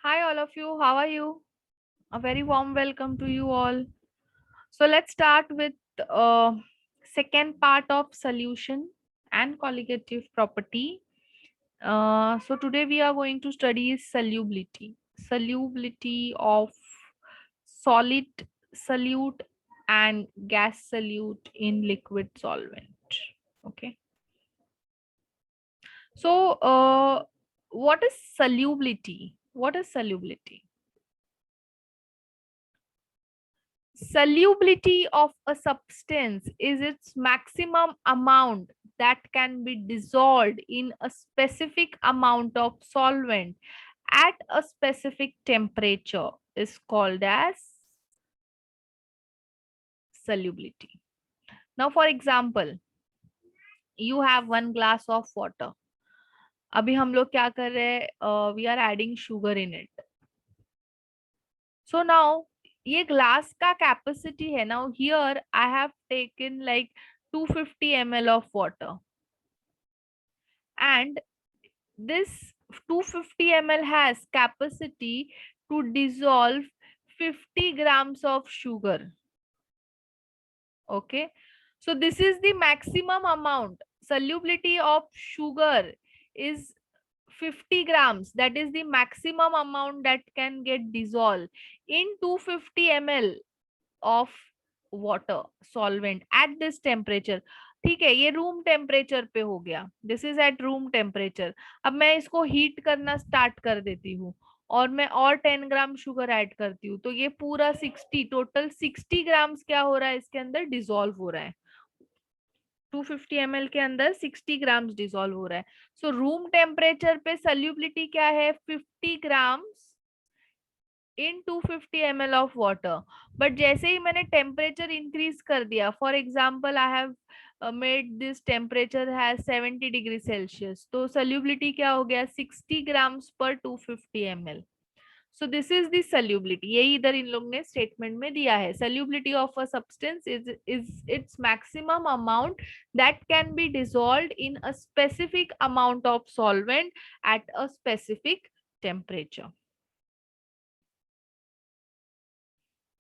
Hi, all of you. How are you? A very warm welcome to you all. So let's start with uh, second part of solution and colligative property. So today we are going to study solubility, solubility of solid solute and gas solute in liquid solvent. Okay. So what is solubility? What is solubility? Solubility of a substance is its maximum amount that can be dissolved in a specific amount of solvent at a specific temperature is called as solubility. Now, for example, you have one glass of water. अभी हम लोग क्या कर रहे हैं? We are adding sugar in it. So now ये glass का capacity है. Now here I have taken like 250 ml of water, and this 250 ml has capacity to dissolve 50 grams of sugar. Okay, so this is the maximum amount. Solubility of sugar is 50 grams. That is the maximum amount that can get dissolved in 250 ml of water solvent at this temperature. ठीक है, ये room temperature पे हो गया. This is at room temperature. अब मैं इसको heat करना स्टार्ट कर देती हूँ और मैं और 10 ग्राम शुगर ऐड करती हूँ, तो ये पूरा 60, टोटल 60 ग्राम्स क्या हो रहा है इसके अंदर डिसॉल्व हो रहा है. 250 ml के अंदर 60 ग्राम्स डिसॉल्व हो रहा है. सो रूम टेम्परेचर पे सॉल्युबिलिटी क्या है? 50 grams in 250 ml of water. But जैसे ही मैंने टेम्परेचर इंक्रीज कर दिया, for example I have made this temperature has 70 degree Celsius, तो सॉल्युबिलिटी क्या हो गया? 60 ग्राम्स पर 250 ml. So this is the solubility. यही इधर इन लोग ने स्टेटमेंट में दिया है. Solubility of a substance is its maximum amount that can be dissolved in a specific amount of solvent at a specific temperature.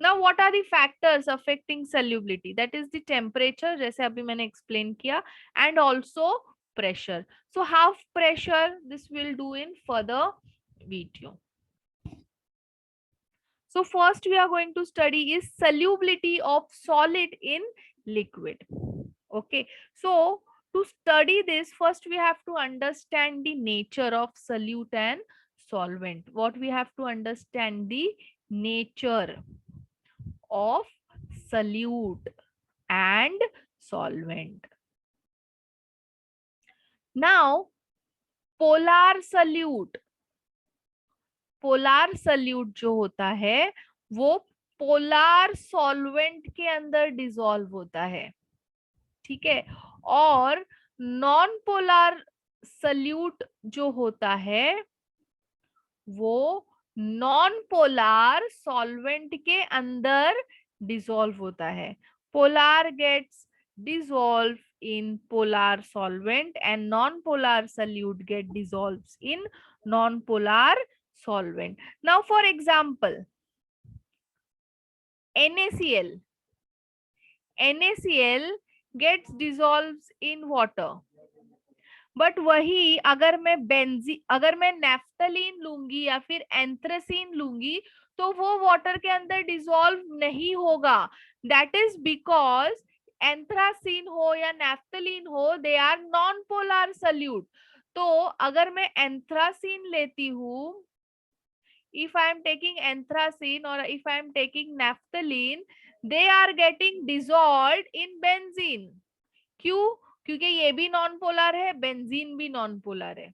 Now, what are the factors affecting solubility? That is the temperature, जैसे अभी मैंने explain किया, and also pressure. So, half pressure this will do in further video. So, first we are going to study is solubility of solid in liquid. Okay. So, to study this, first we have to understand the nature of solute and solvent. What we have to understand the nature of solute and solvent. Now, polar solute जो होता है वो polar solvent के अंदर dissolve होता है. ठीक है. और नॉन पोलार सल्यूट जो होता है वो नॉन पोलार सॉल्वेंट के अंदर डिसॉल्व होता है. Polar gets dissolve in polar solvent and non-polar solute get dissolves in non-polar solvent. Now for example, NaCl gets dissolves in water. But वही अगर मैं नेफ्थलीन लूंगी या फिर एंथ्रासीन लूंगी तो वो वाटर के अंदर डिसॉल्व नहीं होगा. दैट इज बिकॉज एंथ्रासीन हो या नेफ्थलीन हो, they are non polar solute. तो अगर मैं एंथ्रासीन लेती हूँ, if I am taking anthracene or if I am taking naphthalene, they are getting dissolved in benzene. क्यों? क्योंकि ये भी नॉन पोलर है, बेंजीन भी नॉन पोलर है.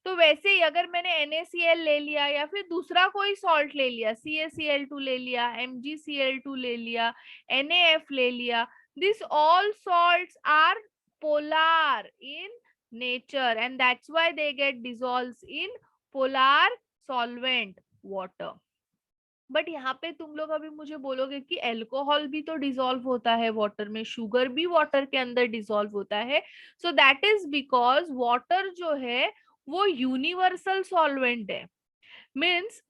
तो वैसे ही अगर मैंने NaCl ले लिया या फिर दूसरा कोई सॉल्ट ले लिया, CaCl2 ले लिया, MgCl2 ले लिया, NaF ले लिया, this all salts are polar in nature and that's why they get dissolves in polar solvent water. But यहाँ पे तुम लोग अभी मुझे बोलोगे कि अल्कोहल भी तो डिसॉल्व होता है वाटर में, शुगर भी वाटर के अंदर डिसॉल्व होता है. So that is because water जो है वो यूनिवर्सल सॉल्वेंट है. मीन्स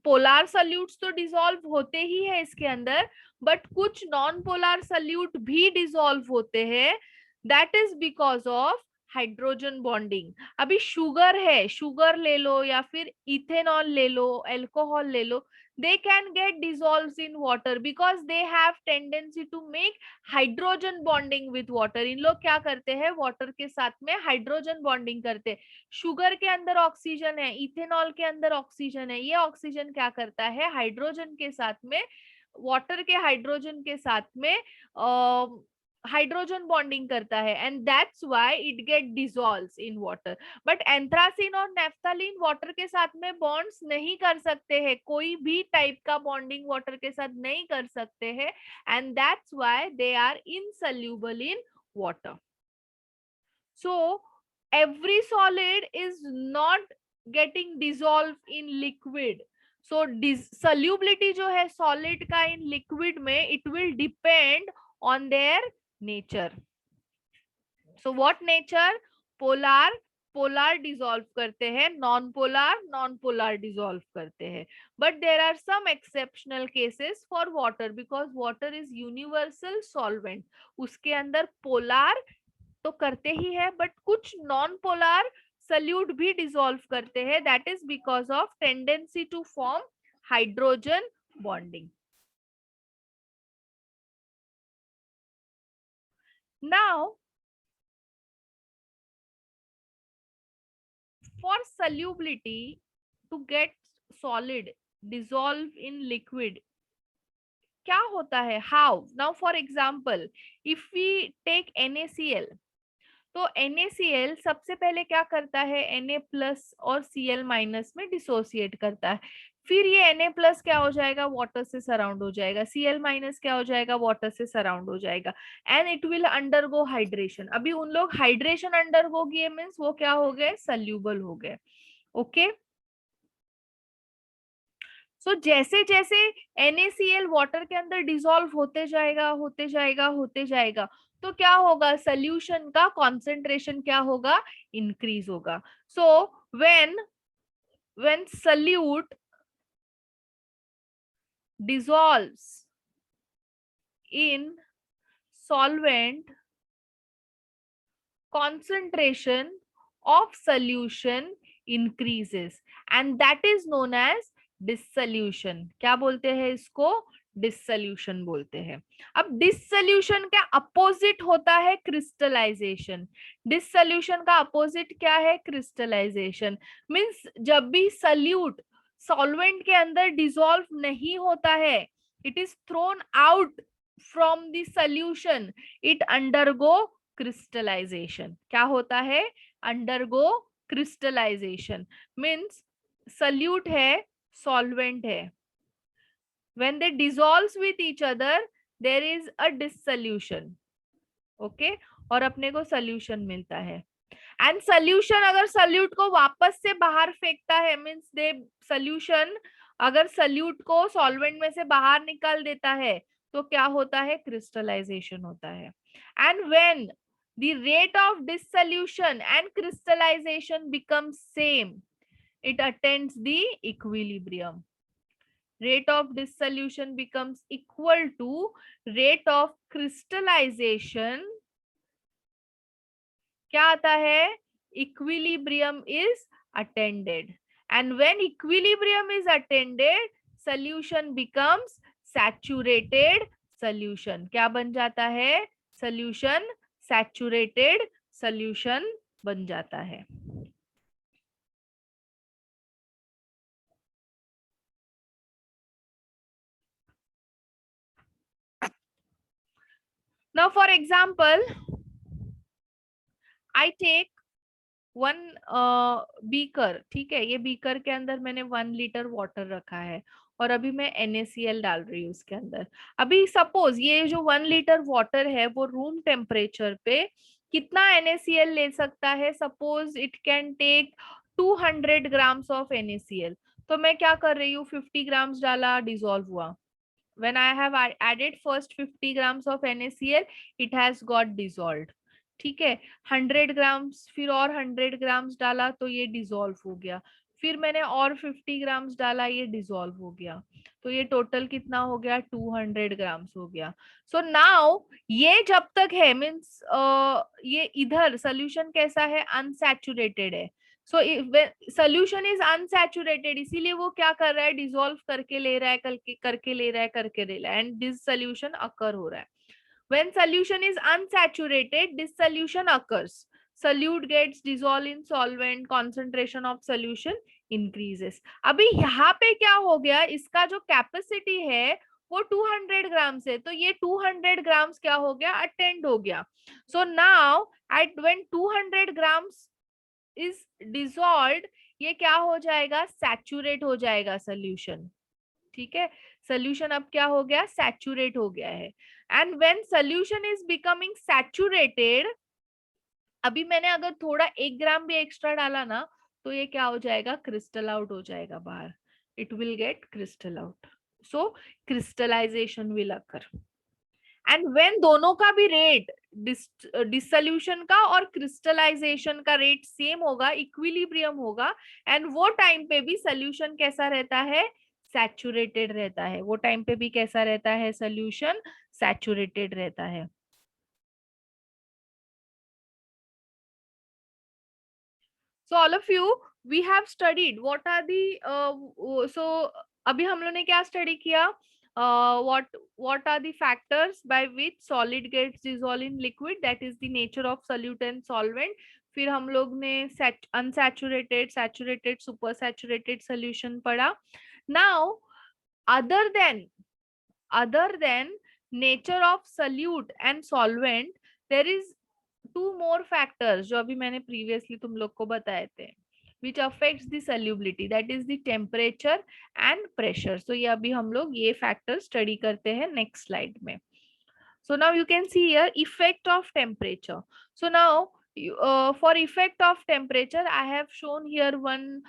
पोलार सल्यूट्स तो डिसॉल्व होते ही है इसके अंदर, बट कुछ नॉन पोलार सल्यूट भी डिसॉल्व होते हैं, that is because of hydrogen bonding. अभी शुगर है, शुगर ले लो या फिर इथेनॉल ले लो, एल्कोहल ले लो, they can get dissolved in water because they have tendency to make hydrogen bonding with water। इन लोग क्या करते हैं, वाटर के साथ में हाइड्रोजन बॉन्डिंग करते हैं। शुगर के अंदर ऑक्सीजन है, इथेनॉल के अंदर ऑक्सीजन है, ये ऑक्सीजन क्या करता है, हाइड्रोजन के साथ में, वाटर के हाइड्रोजन के साथ में हाइड्रोजन बॉन्डिंग करता है, and that's why it get dissolves in water. But anthracene और नेफ्थलीन वाटर के साथ में बॉन्ड्स नहीं कर सकते हैं, कोई भी टाइप का बॉन्डिंग वाटर के साथ नहीं कर सकते हैं, and that's why they are insoluble in water. So every solid is not getting dissolved in liquid, so solubility जो है solid का in liquid में, it will depend on their nature। so what nature? polar, polar dissolve करते हैं, non polar, non polar dissolve करते हैं, but there are some exceptional cases for water because water is universal solvent, उसके अंदर polar तो करते ही है, but कुछ नॉन पोलर सल्यूट भी डिसॉल्व करते हैं, that is because of tendency to form hydrogen bonding. Now for solubility to get solid dissolve in liquid, क्या होता है, how? Now for example if we take NaCl, तो NaCl सबसे पहले क्या करता है, Na प्लस और Cl माइनस में डिसोसिएट करता है, फिर ये Na प्लस क्या हो जाएगा, वाटर से सराउंड हो जाएगा, Cl माइनस क्या हो जाएगा, वाटर से सराउंड हो जाएगा, and it will undergo hydration. अभी उन लोग हाइड्रेशन अंडरगो किए मीन्स वो क्या हो गए, सल्यूबल हो गए। ओके, सो जैसे जैसे NaCl वाटर के अंदर डिसॉल्व होते जाएगा होते जाएगा होते जाएगा, तो क्या होगा, सोल्यूशन का कॉन्सेंट्रेशन क्या होगा, इंक्रीज होगा। So when solute dissolves in solvent, concentration of solution increases and that is known as dissolution। क्या बोलते हैं इसको, डिसोल्यूशन बोलते हैं। अब डिसोल्यूशन का अपोजिट होता है क्रिस्टलाइजेशन। डिसोल्यूशन का अपोजिट क्या है, क्रिस्टलाइजेशन। मींस जब भी सल्यूट सॉल्वेंट के अंदर डिसॉल्व नहीं होता है, it is thrown out from the solution, it undergo crystallization. क्या होता है, अंडरगो क्रिस्टलाइजेशन। मींस सल्यूट है, सॉल्वेंट है, when they dissolves with each other there is a dissolution। okay? और अपने को सॉल्यूशन मिलता है, एंड सॉल्यूशन अगर सल्यूट को वापस से बाहर फेंकता है, मींस दे सॉल्यूशन अगर सल्यूट को सॉल्वेंट में से बाहर निकाल देता है, तो क्या होता है, क्रिस्टलाइजेशन होता है। And when the rate of dissolution and crystallization becomes same, it attains the equilibrium। rate of dissolution becomes equal to rate of crystallization, क्या आता है, equilibrium is attained, and when equilibrium is attained solution becomes saturated solution। क्या बन जाता है, solution saturated solution बन जाता है। Now for example I take one beaker, ठीक है, ये बीकर के अंदर मैंने 1 लीटर वाटर रखा है और अभी मैं NaCl डाल रही हूँ उसके अंदर। अभी सपोज ये जो 1 लीटर वाटर है वो रूम टेम्परेचर पे कितना NaCl ले सकता है, suppose it can take 200 grams of NaCl। तो मैं क्या कर रही हूँ, 50 ग्राम्स डाला, डिसॉल्व हुआ। when I have added first 50 grams of NaCl, it has got dissolved। ठीक है, 100 ग्राम्स फिर और 100 ग्राम्स डाला तो ये डिसॉल्व हो गया, फिर मैंने और 50 ग्राम्स डाला, ये डिसॉल्व हो गया, तो ये टोटल कितना हो गया, 200 ग्राम्स हो गया. सो नाउ ये जब तक है मीन्स ये इधर सोल्यूशन कैसा है, अनसैचुरेटेड है. सो सोल्यूशन इज अनसैचुरेटेड, इसीलिए वो क्या कर रहा है, डिसॉल्व करके ले रहा है, करके ले रहा है, करके ले रहा है, एंड दिस सोल्यूशन अकर हो रहा है. When solution is unsaturated, dissolution occurs. Solute gets dissolved in solvent, concentration of solution increases. अभी यहाँ पे क्या हो गया, इसका जो कैपेसिटी है वो 200 ग्राम्स है, तो ये 200 ग्राम्स क्या हो गया, अटेंड हो गया. So now at when 200 grams is dissolved, ये क्या हो जाएगा, सैचुरेट हो जाएगा सोल्यूशन. ठीक है, सोल्यूशन अब क्या हो गया, सैचुरेट हो गया है. And when solution is becoming saturated, अभी मैंने अगर थोड़ा 1 ग्राम भी एक्स्ट्रा डाला ना, तो ये क्या हो जाएगा, क्रिस्टल आउट हो जाएगा बाहर. It will get crystal out. So crystallization will occur. And when दोनों का भी रेट, डिसोल्यूशन का और क्रिस्टलाइजेशन का रेट सेम होगा, इक्विलिब्रियम होगा, एंड वो टाइम पे भी सोल्यूशन कैसा रहता है, सैचुरेटेड रहता है. वो टाइम पे भी कैसा रहता है, सोल्यूशन सैचुरेटेड रहता है. So all of you, we have studied what are the so अभी हम लोग ने क्या स्टडी किया, what are the factors by which solid gets dissolved in liquid, that is the nature of solute and solvent. फिर हम लोग ने unsaturated, saturated, supersaturated solution पढ़ा. Now other than nature of solute and solvent, there is two more factors जो अभी मैंने previously तुम लोग को बताए थे, which affects the solubility, that is the temperature and pressure. So ये अभी हम लोग ये factors study करते हैं next slide में. So now you can see here effect of temperature. So now for effect of temperature, I have shown here one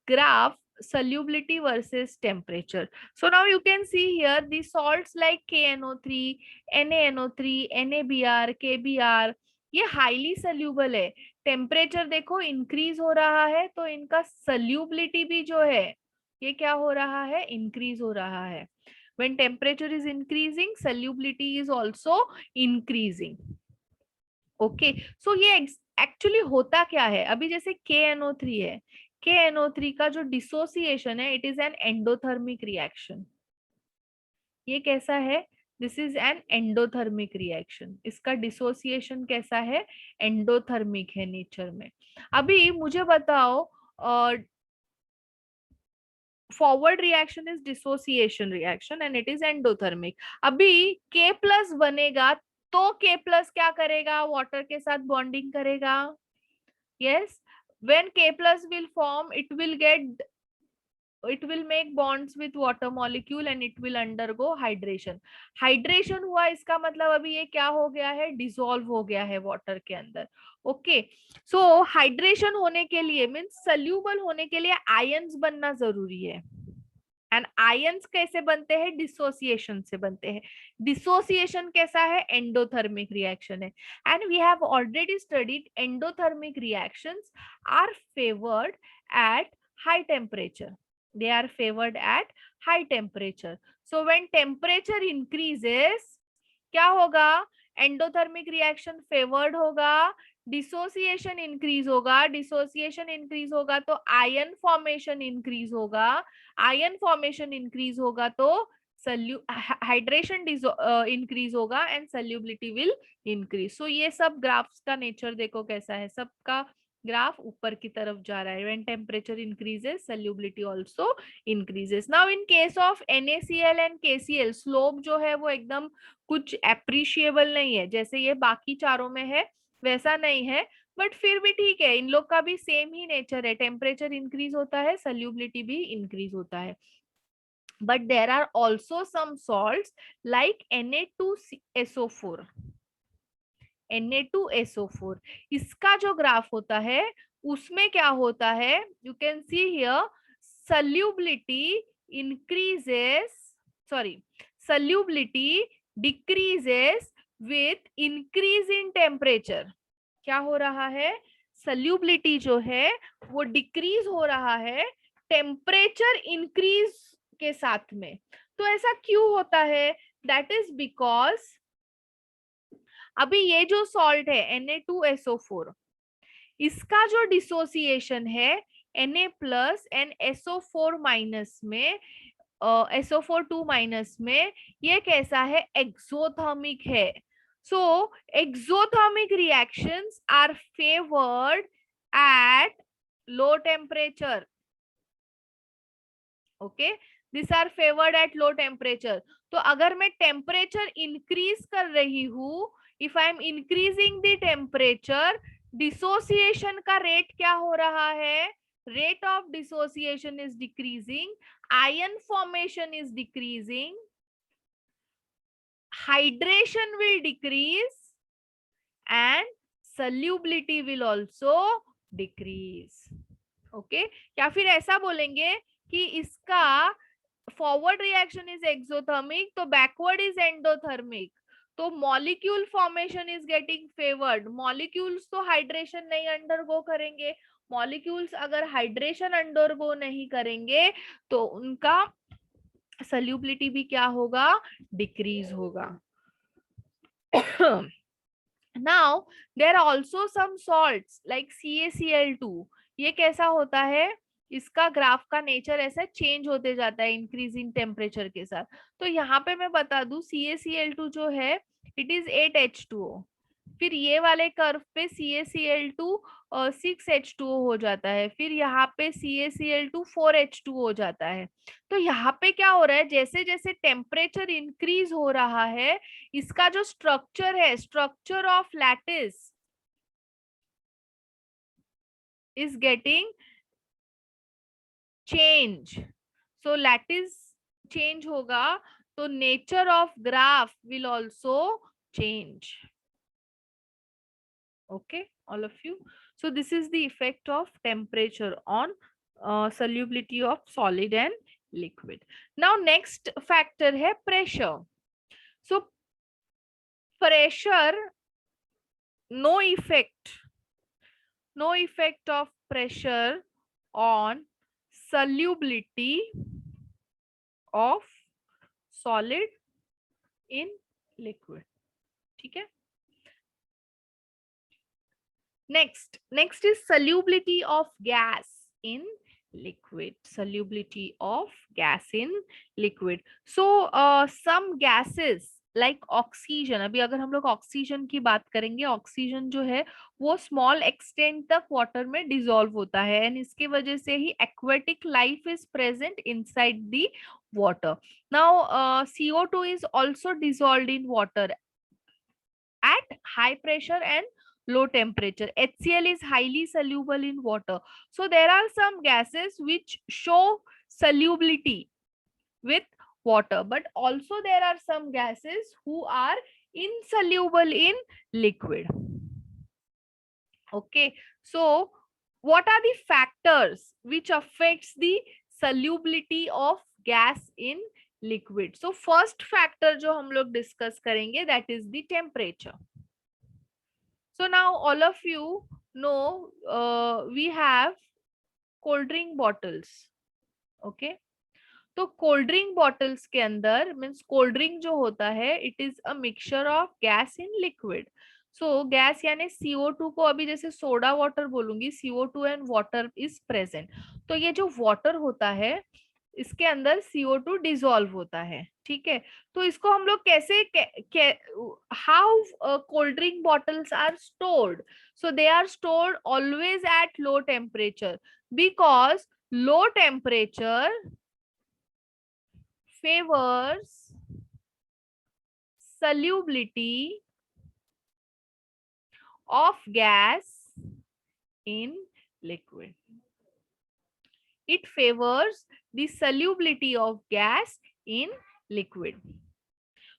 graph, solubility versus temperature. So now you can see here the salts like KNO3, NaNO3, NaBr, KBr, ये highly soluble है. Temperature देखो increase हो रहा है, तो इनका सल्यूबिलिटी भी जो है ये क्या हो रहा है, इंक्रीज हो रहा है. When temperature is increasing, solubility is also increasing. Okay, so ये actually होता क्या है, अभी जैसे KNO3 है, KNO3 का जो डिसोसिएशन है, it is an endothermic reaction. ये कैसा है, this is an endothermic reaction. इसका डिसोसिएशन कैसा है, एंडोथर्मिक है नेचर में. अभी मुझे बताओ, forward reaction is dissociation reaction and it is endothermic. अभी K प्लस बनेगा तो K प्लस क्या करेगा, वाटर के साथ बॉन्डिंग करेगा. Yes, when K plus will form, it will make bonds with water molecule and it will undergo hydration. Hydration हुआ, इसका मतलब अभी ये क्या हो गया है, डिसॉल्व हो गया है वाटर के अंदर. ओके, सो हाइड्रेशन होने के लिए मीन्स सल्यूबल होने के लिए आयंस बनना जरूरी है. एंड आयंस कैसे बनते हैं, डिसोसिएशन से बनते हैं. डिसोसिएशन कैसा है, एंडोथर्मिक रिएक्शन है. And we have already studied endothermic reactions are favoured at high temperature. They are favored at high temperature. So when temperature increases, क्या होगा, एंडोथर्मिक रिएक्शन फेवर्ड होगा, डिसोसिएशन इंक्रीज होगा. डिसोसिएशन इंक्रीज होगा तो ion formation increase होगा. Ion formation increase होगा तो hydration increase होगा एंड सल्यूबिलिटी विल इंक्रीज. सो ये सब ग्राफ्स का नेचर देखो कैसा है, सबका ग्राफ ऊपर की तरफ जा रहा है. when temperature increases, solubility also increases. now in case of NaCl and KCl, slope जो है वो एकदम कुछ एप्रिशिएबल नहीं है, जैसे ये बाकी चारों में है वैसा नहीं है, बट फिर भी ठीक है, इन लोग का भी सेम ही नेचर है. टेम्परेचर इंक्रीज होता है, सल्यूबिलिटी भी इंक्रीज होता है. but there are also some salts like Na2SO4. Na2SO4 इसका जो ग्राफ होता है उसमें क्या होता है, you can see here solubility increases, solubility decreases with increase in temperature. क्या हो रहा है, सल्यूबिलिटी जो है वो डिक्रीज हो रहा है टेम्परेचर इंक्रीज के साथ में। तो ऐसा क्यों होता है? दैट इज बिकॉज अभी ये जो सॉल्ट है Na2SO4, इसका जो डिसोसिएशन है Na plus and SO4 minus में, SO4 2 माइनस में, ये कैसा है? एक्सोथर्मिक है। So exothermic reactions are favoured at low temperature. Okay, this are favoured at low temperature. तो अगर मैं टेम्परेचर इंक्रीज कर रही हूं, if I am increasing the temperature, dissociation का रेट क्या हो रहा है? Rate of dissociation is decreasing, ion formation is decreasing, hydration will decrease, and solubility will also decrease. Okay, या फिर ऐसा बोलेंगे कि इसका फॉरवर्ड रिएक्शन इज एक्सोथर्मिक तो बैकवर्ड इज एंडोथर्मिक, तो molecule formation is getting favoured. Molecules तो hydration नहीं अंडरगो करेंगे, मॉलिक्यूल्स अगर हाइड्रेशन अंडरगो नहीं करेंगे तो उनका सल्यूबिलिटी भी क्या होगा? डिक्रीज होगा। Now there are also some salts like CaCl2। ये कैसा होता है? इसका ग्राफ का नेचर ऐसा चेंज होते जाता है इंक्रीजिंग टेम्परेचर के साथ। तो यहाँ पे मैं बता दूं CaCl2 जो है इट इज 8H2O, फिर ये वाले कर्व पे CaCl2 6H2O हो जाता है, फिर यहाँ पे CaCl2 4H2O हो जाता है। तो यहाँ पे क्या हो रहा है? जैसे जैसे टेम्परेचर इंक्रीज हो रहा है, इसका जो स्ट्रक्चर है, structure of lattice is getting change. So lattice change होगा तो nature of graph will also change. Okay, all of you. So this is the effect of temperature on solubility of solid and liquid. Now next factor है pressure. So pressure, no effect of pressure on solubility of solid in liquid. ठीक है? Next is solubility of gas in liquid. Solubility of gas in liquid. So some gases like oxygen, अभी अगर हम लोग oxygen की बात करेंगे, oxygen जो है वो स्मॉल एक्सटेंट तक वाटर में डिसॉल्व होता है एंड इसकी वजह से ही aquatic life is present inside the water. Now CO2 is also dissolved in water at high pressure and low temperature. HCl is highly soluble in water. So there are some gases which show solubility with water, but also there are some gases who are insoluble in liquid. Okay, so what are the factors which affects the solubility of gas in liquid? So first factor जो हम लोग discuss करेंगे that is the temperature. So now all of you know we have cold drink bottles. Okay, तो cold drink bottles के अंदर means cold drink जो होता है it is a mixture of gas in liquid. So gas यानी CO2 को अभी जैसे सोडा वाटर बोलूंगी, CO2 and water is present. तो ये जो वाटर होता है इसके अंदर CO2 डिसॉल्व होता है. ठीक है, तो इसको हम लोग कैसे how cold drink bottles are stored? So they are stored always at low temperature because low temperature favors solubility of gas in liquid. It favors the solubility of gas in liquid.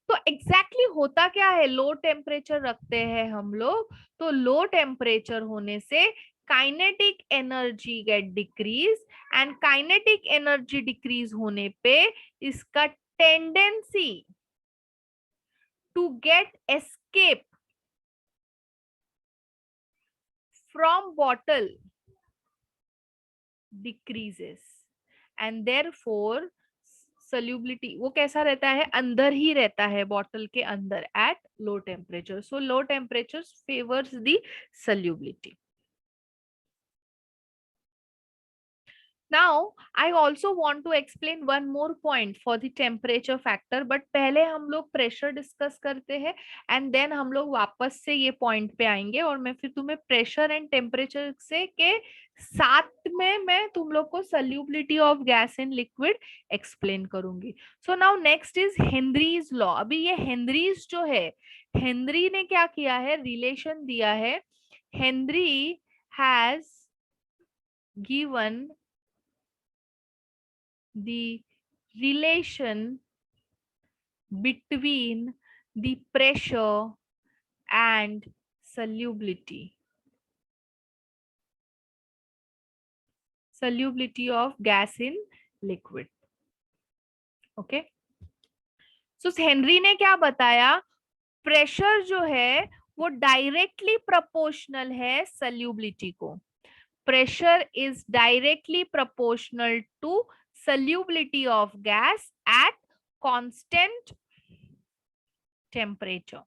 तो exactly होता क्या है? Low temperature रखते हैं हम लोग, तो लो temperature होने से kinetic energy get decrease and kinetic energy decrease होने पे इसका tendency to get escape from bottle decreases and therefore solubility वो कैसा रहता है, अंदर ही रहता है बॉटल के अंदर at low temperature. So low temperatures favors the solubility. Now I also want to explain one more point for the temperature factor, but पहले हम लोग प्रेशर डिस्कस करते हैं एंड देन हम लोग वापस से ये पॉइंट पे आएंगे और मैं फिर तुम्हें प्रेशर एंड टेम्परेचर से के साथ में मैं तुम लोग को solubility of gas in liquid explain करूंगी. So now next is Henry's law. अभी ये हेनरीज जो है, हेनरी ने क्या किया है, रिलेशन दिया है. Henry has given the relation between the pressure and solubility of gas in liquid. Okay, so Henry ने क्या बताया, प्रेशर जो है वो डायरेक्टली प्रोपोर्शनल है सल्यूबिलिटी को. Pressure is directly proportional to solubility of gas at constant temperature.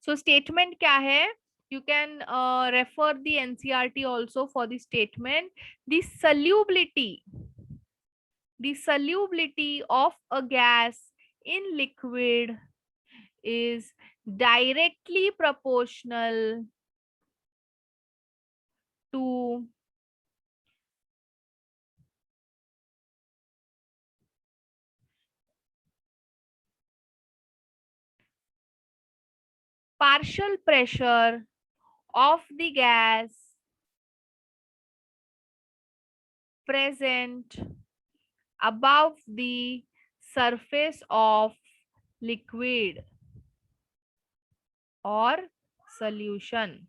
So statement क्या है? You can refer the NCERT also for the statement. The solubility of a gas in liquid is directly proportional to partial pressure of the gas present above the surface of liquid or solution.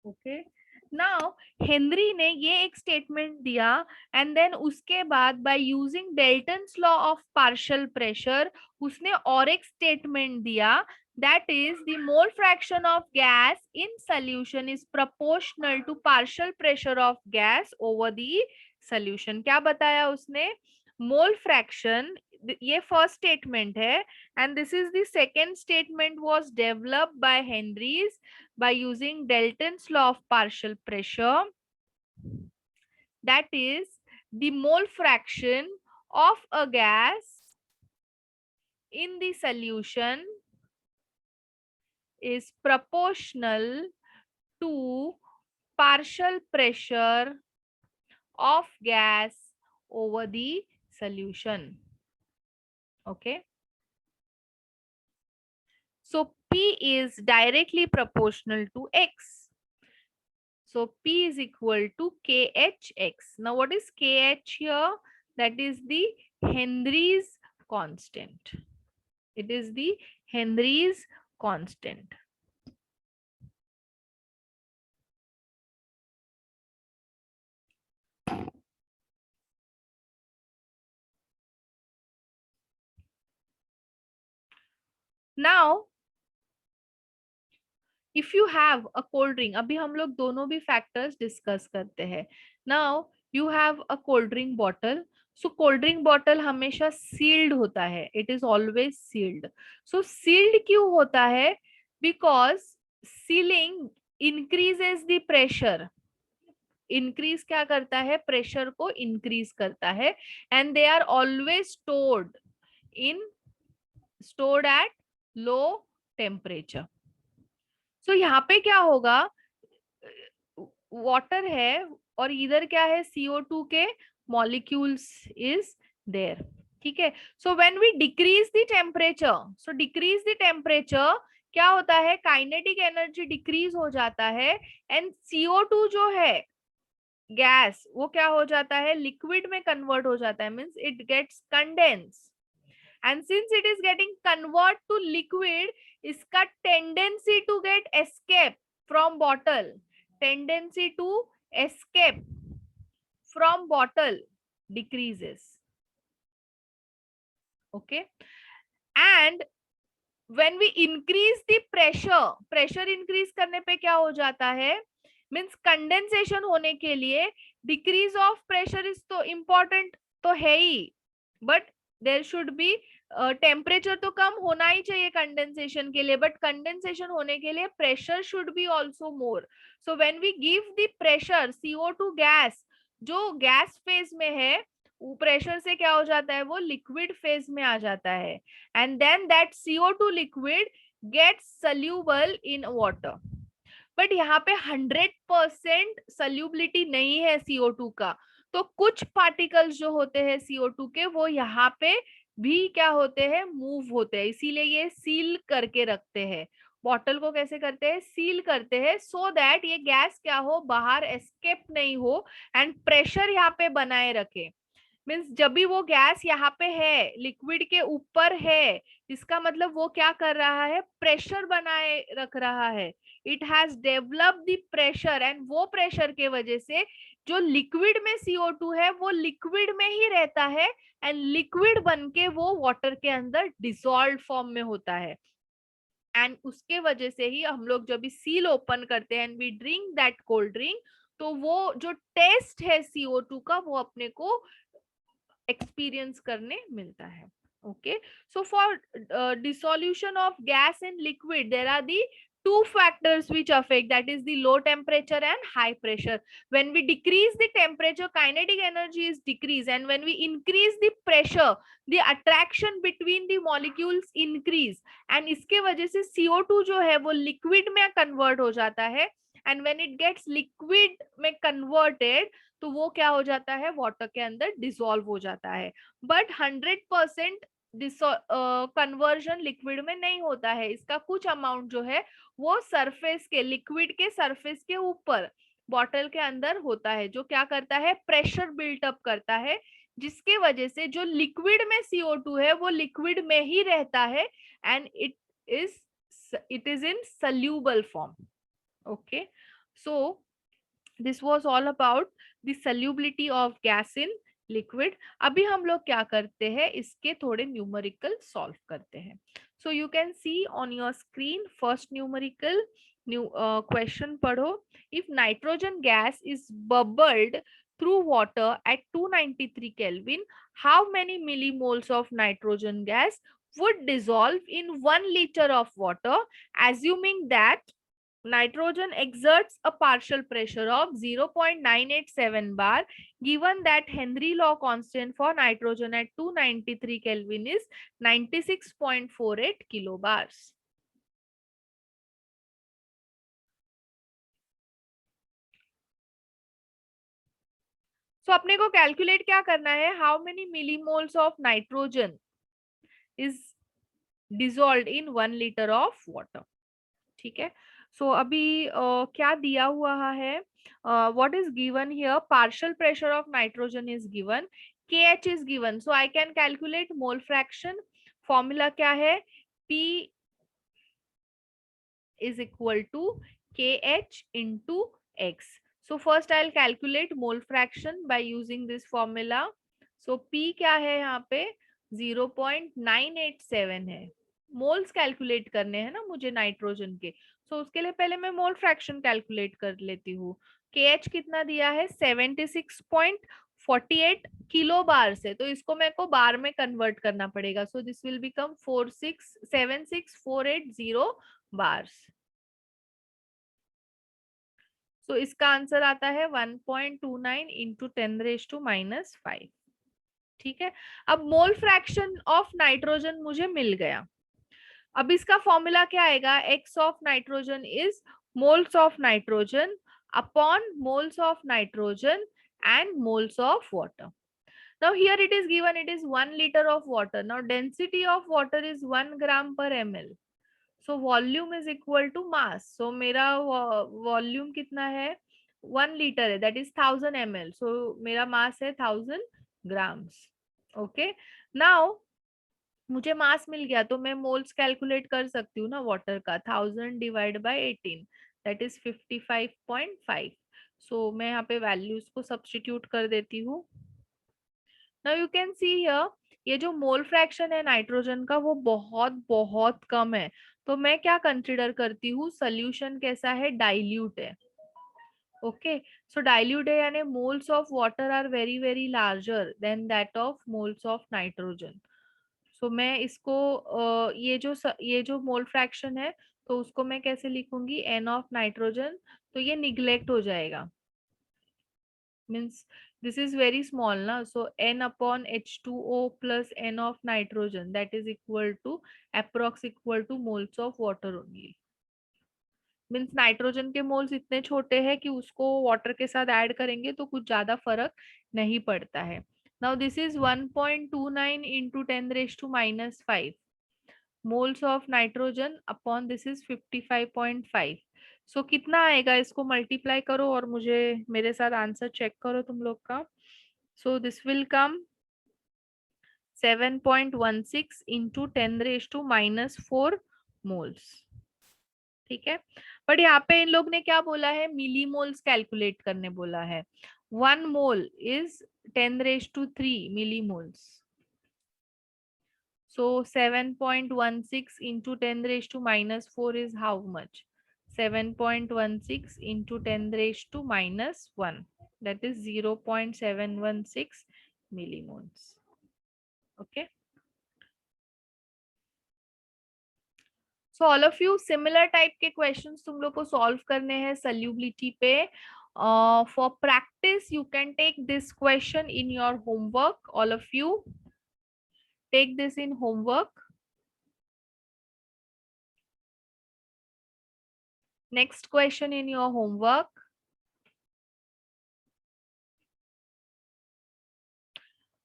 Okay, now Henry ने ये एक statement दिया and then उसके बाद by using Dalton's law of partial pressure उसने और एक statement दिया, that is the mole fraction of gas in solution is proportional to partial pressure of gas over the solution. क्या बताया उसने, मोल फ्रैक्शन, ये फर्स्ट स्टेटमेंट है and this is the second statement was developed by Henrys by using Dalton's law of partial pressure, that is the mole fraction of a gas in the solution is proportional to partial pressure of gas over the solution. Okay, so P is directly proportional to X. So P is equal to KHX. Now what is KH here? That is the Henry's constant. It is the Henry's constant. Now if you have a cold drink, अभी हम लोग दोनों भी factors discuss करते हैं. Now you have a cold drink bottle. So cold drink bottle हमेशा sealed होता है. It is always sealed. So sealed क्यों होता है? Because sealing increases the pressure. Increase क्या करता है? Pressure को increase करता है. And they are always stored at low temperature. So यहाँ पे क्या होगा, वाटर है और इधर क्या है, CO2 के मॉलिक्यूल्स इज देयर. ठीक है, so when we decrease the temperature, so decrease the temperature क्या होता है, काइनेटिक एनर्जी डिक्रीज हो जाता है एंड CO2 जो है गैस वो क्या हो जाता है, लिक्विड में कन्वर्ट हो जाता है, means it gets condense. And since it is getting convert to liquid, इसका tendency to get escape from bottle, tendency to escape from bottle decreases. Okay, and when we increase the pressure, pressure increase करने पे क्या हो जाता है, means condensation होने के लिए डिक्रीज ऑफ प्रेशर इज तो इम्पोर्टेंट तो है ही, but there should be temperature तो कम होना ही चाहिए कंडेंसेशन के लिए, बट कंडेंसेशन होने के लिए pressure should be also more. So when we give the pressure, CO2 gas जो गैस फेज में है, वो प्रेशर से क्या हो जाता है, वो लिक्विड फेज में आ जाता है, and then that CO2 liquid gets soluble in water. But यहाँ पे 100% सल्यूबिलिटी नहीं है CO2 का, तो कुछ पार्टिकल्स जो होते हैं CO2 के वो यहाँ पे भी क्या होते हैं, मूव होते हैं, इसीलिए ये सील करके रखते हैं. बॉटल को कैसे करते हैं, सील करते हैं, सो दैट ये गैस क्या हो, बाहर एस्केप नहीं हो एंड प्रेशर यहाँ पे बनाए रखे. मीन्स जब भी वो गैस यहाँ पे है, लिक्विड के ऊपर है, इसका मतलब वो क्या कर रहा है, प्रेशर बनाए रख रहा है. It has develop the pressure, and वो प्रेशर के वजह से जो लिक्विड में CO2 है वो लिक्विड में ही रहता है, एंड लिक्विड बन के वो वाटर के अंदर डिसॉल्व फॉर्म में होता है. एंड उसके वजह से ही हम लोग जब भी सील ओपन करते हैं and we drink that cold drink, तो वो जो टेस्ट है CO2 का वो अपने को एक्सपीरियंस करने मिलता है. Okay, so for dissolution of gas in liquid there are the two factors which affect, that is the low temperature and high pressure. When we decrease the temperature, kinetic energy is decreased, and when we increase the pressure, the attraction between the molecules increase, and इसके वजह से CO2 जो है वो liquid में convert हो जाता है, and when it gets liquid में converted, तो वो क्या हो जाता है, वाटर के अंदर डिसॉल्व हो जाता है. बट 100% कन्वर्जन लिक्विड में नहीं होता है, इसका कुछ अमाउंट जो है वो सरफेस के, लिक्विड के सरफेस के ऊपर बॉटल के अंदर होता है, जो क्या करता है, प्रेशर बिल्टअप करता है, जिसके वजह से जो लिक्विड में CO2 है वो लिक्विड में ही रहता है, and it is in soluble form. Okay, so this was all about the solubility of gas in liquid. अभी हम लोग क्या करते हैं, इसके थोड़े न्यूमेरिकल सॉल्व करते हैं. So you can see on your screen first numerical question पढ़ो. If nitrogen gas is bubbled through water at 293 Kelvin, how many millimoles of nitrogen gas would dissolve in 1 liter of water, assuming that nitrogen exerts a partial pressure of 0.987 bar, given that Henry law constant for nitrogen at 293 Kelvin is 96.48 kilobars. So अपने को calculate क्या करना है, how many millimoles of nitrogen is dissolved in 1 litre of water. ठीक है, सो अभी क्या दिया हुआ है, what is given here, partial pressure of nitrogen is given, KH is given, so I can calculate mole fraction. Formula क्या है, P is equal to KH into X. So first I'll calculate mole fraction by using this formula. So P क्या है यहाँ पे, 0.987 है. Moles calculate करने हैं ना मुझे नाइट्रोजन के, सो उसके लिए पहले मैं मोल फ्रैक्शन कैलकुलेट कर लेती हूँ. KH कितना दिया है, 76.48 किलो बार से, तो इसको मेरे को बार में कन्वर्ट करना पड़ेगा. So this will become 4676480 bars. तो इसका आंसर आता है 1.29 इंटू 10⁻⁻5. ठीक है, अब मोल फ्रैक्शन ऑफ नाइट्रोजन मुझे मिल गया. अब इसका फॉर्मूला क्या आएगा, x of nitrogen is moles of nitrogen upon moles of nitrogen and moles of water. Now here it is given, it is 1 liter of water. Now density of water is 1 gram per ml. So volume is equal to mass. So मेरा volume कितना है, 1 litre है, that is 1000 ml. So मेरा मास है 1000 grams. Okay, now मुझे मास मिल गया तो मैं मोल्स कैलकुलेट कर सकती हूँ ना वाटर का, 1000 डिवाइड बाय 18 दैट इज 55.5. सो मैं यहाँ पे वैल्यूज को सब्स्टिट्यूट कर देती हूँ. Now you can see here ये जो मोल फ्रैक्शन है नाइट्रोजन का वो बहुत बहुत कम है, तो मैं क्या कंसिडर करती हूँ, सोल्यूशन कैसा है, डाइल्यूट है। ओके, सो डाइल्यूट है यानी moles of water are very very larger than that of moles of nitrogen. So मैं इसको ये जो मोल फ्रैक्शन है, तो उसको मैं कैसे लिखूंगी, एन ऑफ नाइट्रोजन, तो ये निग्लेक्ट हो जाएगा, means this is very small ना, so n upon H2O plus n of nitrogen that is equal to approx equal to moles of water only. Means nitrogen के मोल्स इतने छोटे हैं कि उसको वाटर के साथ ऐड करेंगे तो कुछ ज्यादा फर्क नहीं पड़ता है। Now this is 1.29 into 10⁻⁻5 moles of nitrogen upon this is 55.5। सो कितना आएगा, इसको मल्टीप्लाई करो और मुझे मेरे साथ आंसर चेक करो तुम लोग का। So this will come 7.16 into 10⁻⁻4 moles. ठीक है, बट यहाँ पे इन लोग ने क्या बोला है, मिलीमोल्स कैलकुलेट करने बोला है। 1 mole is 10⁻³ millimoles. So 7.16 into 10⁻⁻4 is how much? 7.16 into 10⁻⁻1. That is 0.716 millimoles. Okay. So all of you similar type के questions तुम लोग को solve करने हैं solubility पे. For practice you can take this question in your homework. All of you take this in homework. Next question in your homework.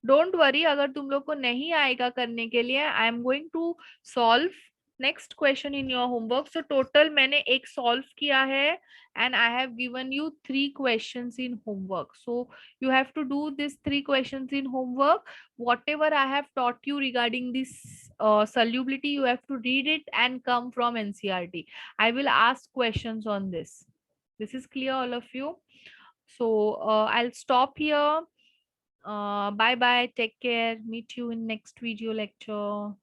Don't worry, अगर तुम लोग को नहीं आएगा करने के लिए, I am going to solve next question in your homework. So total मैंने एक सॉल्व किया है and I have given you 3 questions in homework. So you have to do this 3 questions in homework. Whatever I have taught you regarding this solubility, you have to read it and come from NCERT. I will ask questions on this. This is clear all of you? So I'll stop here. Bye bye, take care, meet you in next video lecture.